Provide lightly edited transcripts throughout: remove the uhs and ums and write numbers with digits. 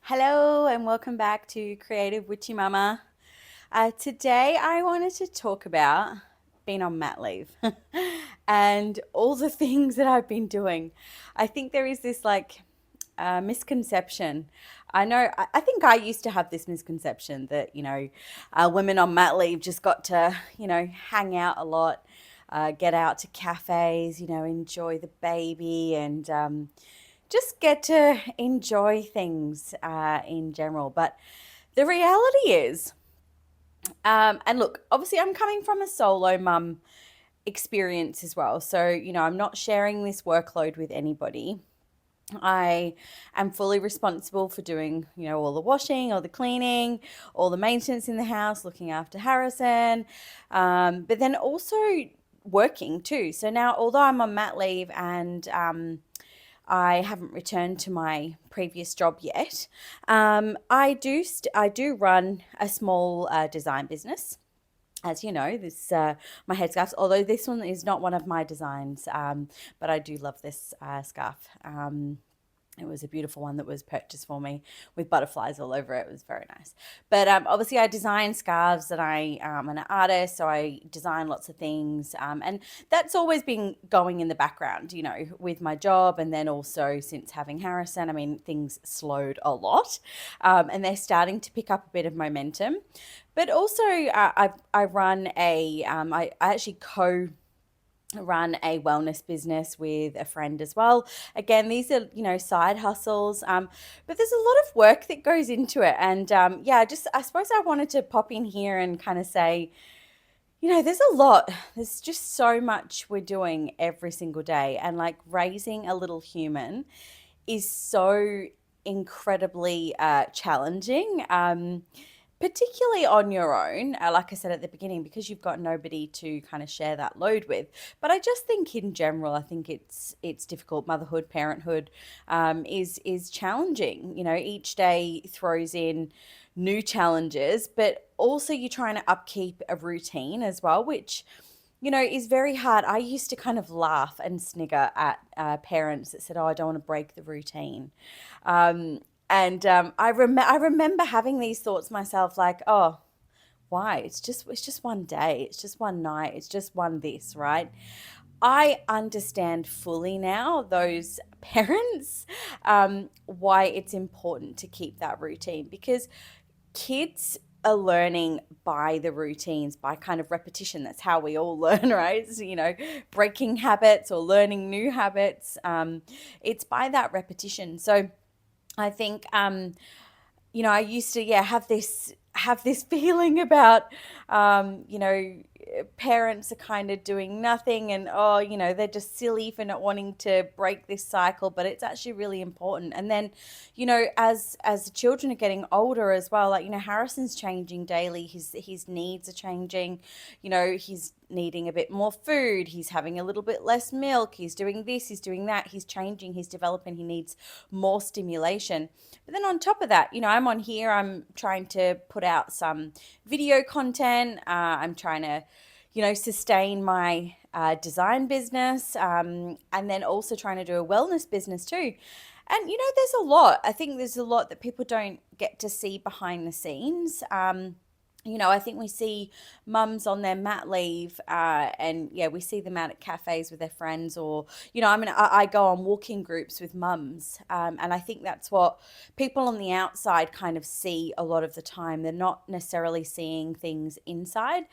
Hello and welcome back to Creative Witchy Mama. Today I wanted to talk about being on mat leave and all the things that I've been doing. I think there is this misconception. I think I used to have this misconception that, women on mat leave just got to, hang out a lot, get out to cafes, enjoy the baby and, just get to enjoy things in general. But the reality is, and look, obviously, I'm coming from a solo mum experience as well. So, I'm not sharing this workload with anybody. I am fully responsible for doing, all the washing, all the cleaning, all the maintenance in the house, looking after Harrison, but then also working too. So now, although I'm on mat leave and I haven't returned to my previous job yet. I do run a small design business. As you know, this my headscarves. Although this one is not one of my designs, but I do love this scarf. It was a beautiful one that was purchased for me with butterflies all over it. It was very nice. But obviously, I design scarves and I'm an artist, so I design lots of things. And that's always been going in the background, with my job. And then also since having Harrison, I mean, things slowed a lot and they're starting to pick up a bit of momentum. But also, I run I actually run a wellness business with a friend as well. Again, these are, side hustles, but there's a lot of work that goes into it. And yeah, I suppose I wanted to pop in here and kind of say, there's a lot. There's just so much we're doing every single day. And like raising a little human is so incredibly challenging. Particularly on your own, like I said at the beginning, because you've got nobody to kind of share that load with. But I just think in general, I think it's difficult. Motherhood, parenthood, is challenging. Each day throws in new challenges, but also you're trying to upkeep a routine as well, which is very hard. I used to kind of laugh and snigger at parents that said, "Oh, I don't want to break the routine." Um, I remember having these thoughts myself, like, "Oh, why? It's just one day. It's just one night. It's just one this, right?" I understand fully now those parents why it's important to keep that routine because kids are learning by the routines, by kind of repetition. That's how we all learn, right? So, breaking habits or learning new habits. It's by that repetition. So I think I used to have this feeling about parents are kind of doing nothing and oh they're just silly for not wanting to break this cycle, but it's actually really important. And then as the children are getting older as well, like Harrison's changing daily, his needs are changing. He's needing a bit more food, he's having a little bit less milk, he's doing this, he's doing that, he's changing, he's developing, he needs more stimulation. But then on top of that, I'm on here, I'm trying to put out some video content, I'm trying to sustain my design business, and then also trying to do a wellness business too. And there's a lot. I think there's a lot that people don't get to see behind the scenes. I think we see mums on their mat leave, and yeah, we see them out at cafes with their friends, or I go on walking groups with mums, and I think that's what people on the outside kind of see a lot of the time. They're not necessarily seeing things inside.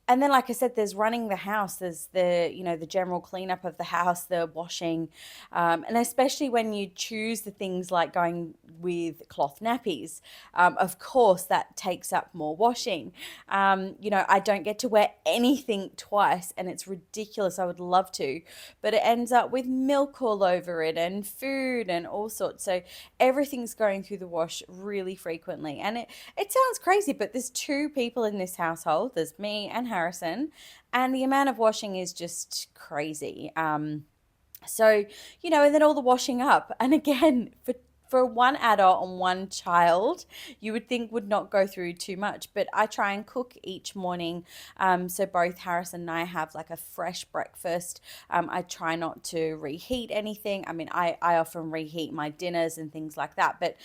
And then, like I said, there's running the house. There's the general cleanup of the house, the washing, and especially when you choose the things like going with cloth nappies. Of course, that takes up more washing. I don't get to wear anything twice, and it's ridiculous. I would love to, but it ends up with milk all over it and food and all sorts. So everything's going through the wash really frequently, and it sounds crazy, but there's two people in this household. There's me and Harrison, and the amount of washing is just crazy. So, and then all the washing up. And again, for one adult and one child, you would think would not go through too much. But I try and cook each morning, so both Harrison and I have like a fresh breakfast. I try not to reheat anything. I mean, I often reheat my dinners and things like that. But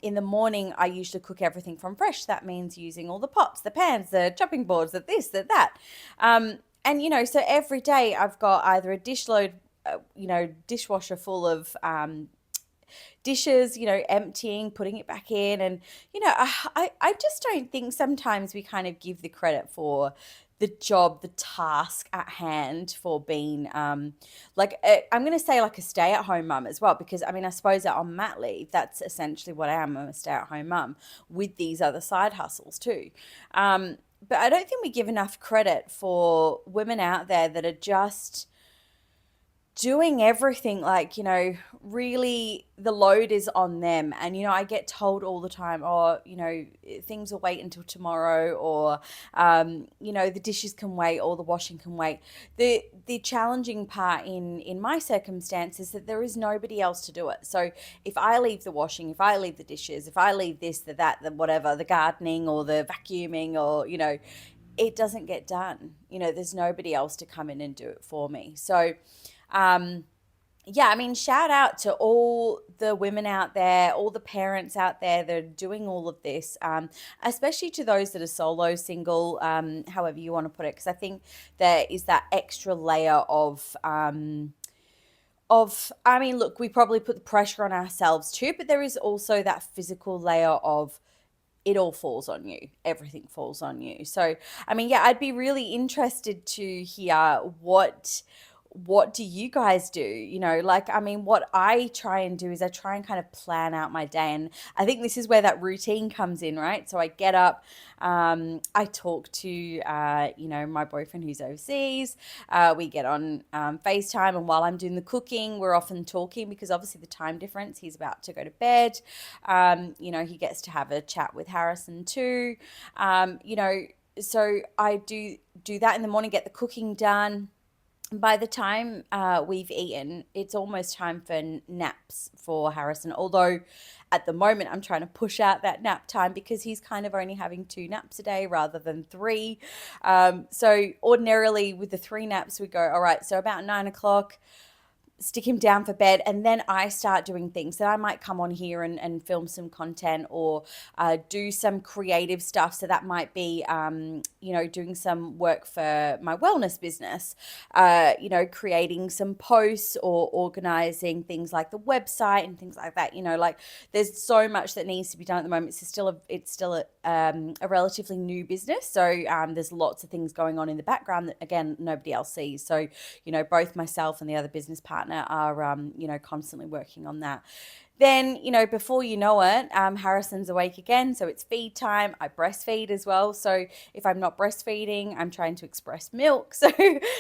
in the morning, I usually cook everything from fresh. That means using all the pots, the pans, the chopping boards, the this, the that. And, so every day I've got either a dish load, dishwasher full of dishes, emptying, putting it back in. And, I just don't think sometimes we kind of give the credit for the job, the task at hand for being I'm going to say like a stay at home mum as well, because I mean, I suppose that on mat leave, that's essentially what I am. I'm a stay at home mum with these other side hustles too. But I don't think we give enough credit for women out there that are just doing everything, like, really the load is on them. And I get told all the time, oh, things will wait until tomorrow, or the dishes can wait, or the washing can wait. The challenging part in my circumstance is that there is nobody else to do it. So if I leave the washing, if I leave the dishes, if I leave this, the whatever, the gardening or the vacuuming, or it doesn't get done. There's nobody else to come in and do it for me. So yeah, I mean, shout out to all the women out there, all the parents out there that are doing all of this, especially to those that are solo, single, however you want to put it, because I think there is that extra layer I mean, look, we probably put the pressure on ourselves too, but there is also that physical layer of it all falls on you. Everything falls on you. So, I mean, yeah, I'd be really interested to hear what do you guys do? Like, I mean, what I try and do is I try and kind of plan out my day. And I think this is where that routine comes in, right? So I get up, I talk to, my boyfriend who's overseas. We get on FaceTime. And while I'm doing the cooking, we're often talking because obviously the time difference, he's about to go to bed. He gets to have a chat with Harrison too. So I do that in the morning, get the cooking done. By the time we've eaten, it's almost time for naps for Harrison. Although at the moment I'm trying to push out that nap time because he's kind of only having 2 naps a day rather than 3. So ordinarily with the 3 naps, we go, all right, so about 9 o'clock, stick him down for bed, and then I start doing things that I might come on here and film some content, or do some creative stuff. So that might be doing some work for my wellness business, creating some posts or organizing things like the website and things like that. Like, there's so much that needs to be done at the moment. It's still a relatively new business, so there's lots of things going on in the background that, again, nobody else sees. So both myself and the other business partner are constantly working on that. Then, before you know it, Harrison's awake again, so it's feed time. I breastfeed as well, so if I'm not breastfeeding, I'm trying to express milk. So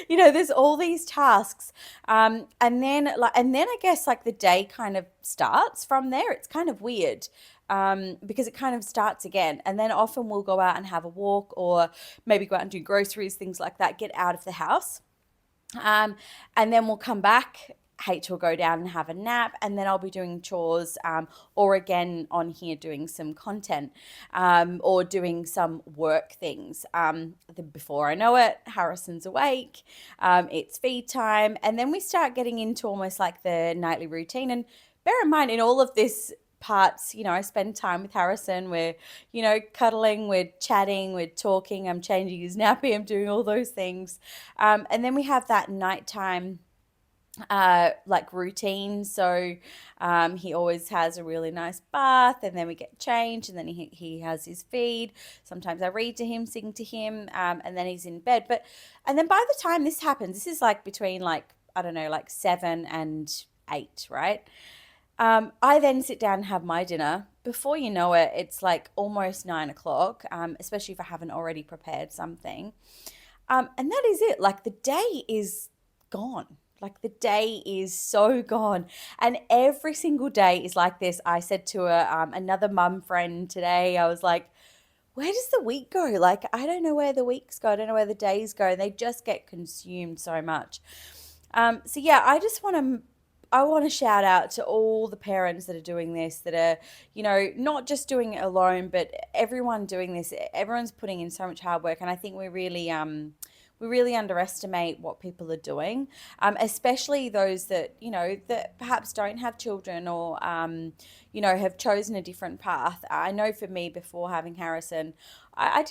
there's all these tasks, and then I guess like the day kind of starts from there. It's kind of weird, because it kind of starts again, and then often we'll go out and have a walk, or maybe go out and do groceries, things like that, get out of the house. And then we'll come back. Hate will go down and have a nap, and then I'll be doing chores, or again on here doing some content, or doing some work things. Before I know it, Harrison's awake, it's feed time, and then we start getting into almost like the nightly routine. And bear in mind, in all of this parts, I spend time with Harrison. We're, cuddling, we're chatting, we're talking, I'm changing his nappy, I'm doing all those things. And then we have that nighttime like routine. So he always has a really nice bath, and then we get changed, and then he has his feed. Sometimes I read to him, sing to him, and then he's in bed. And then by the time this happens, this is like between like, I don't know, like 7 and 8, right? I then sit down and have my dinner. Before you know it, it's like almost 9 o'clock, especially if I haven't already prepared something. And that is it. Like, the day is gone. Like, the day is so gone. And every single day is like this. I said to another mum friend today, I was like, where does the week go? Like, I don't know where the weeks go. I don't know where the days go. They just get consumed so much. So yeah, I just want to I want to shout out to all the parents that are doing this, that are, not just doing it alone, but everyone doing this. Everyone's putting in so much hard work, and I think we really underestimate what people are doing, especially those that that perhaps don't have children, or have chosen a different path. I know for me, before having Harrison, I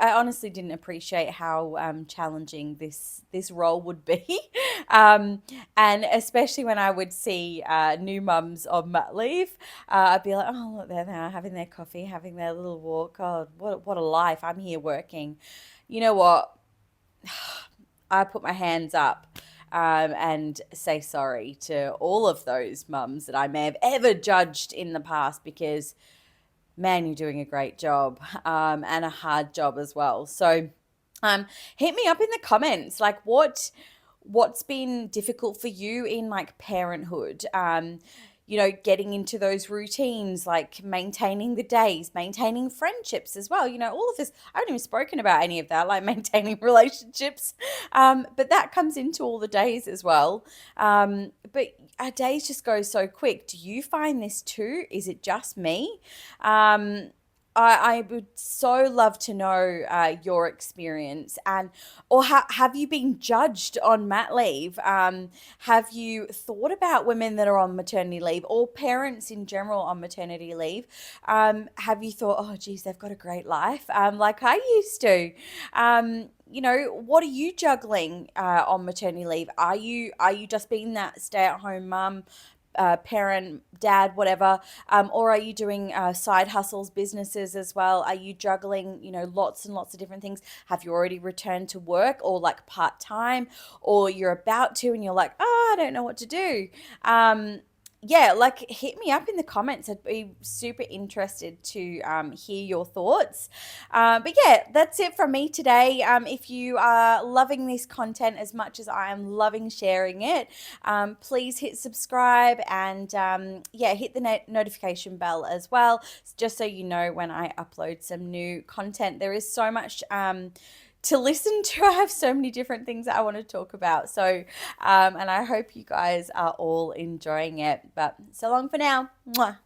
honestly didn't appreciate how challenging this role would be. um, and especially when I would see new mums on mat leave, I'd be like, oh, look, there they are, having their coffee, having their little walk. God, what a life. I'm here working. You know what? I put my hands up, and say sorry to all of those mums that I may have ever judged in the past, because, man, you're doing a great job, and a hard job as well. So, hit me up in the comments, like what's been difficult for you in like parenthood. Getting into those routines, like maintaining the days, maintaining friendships as well. All of this, I haven't even spoken about any of that, like maintaining relationships. But that comes into all the days as well. But our days just go so quick. Do you find this too? Is it just me? I would so love to know your experience, or have you been judged on mat leave? Have you thought about women that are on maternity leave, or parents in general on maternity leave? Have you thought, oh, geez, they've got a great life, like I used to? What are you juggling on maternity leave? Are you just being that stay-at-home mum, parent, dad, whatever, or are you doing side hustles, businesses as well? Are you juggling, lots and lots of different things? Have you already returned to work, or like part time, or you're about to and you're like, oh, I don't know what to do? Yeah, like hit me up in the comments. I'd be super interested to hear your thoughts. But yeah, that's it from me today. If you are loving this content as much as I am loving sharing it, please hit subscribe, and yeah, hit the notification bell as well, just so you know when I upload some new content. There is so much to listen to. I have so many different things that I want to talk about. So, and I hope you guys are all enjoying it. But so long for now. Mwah.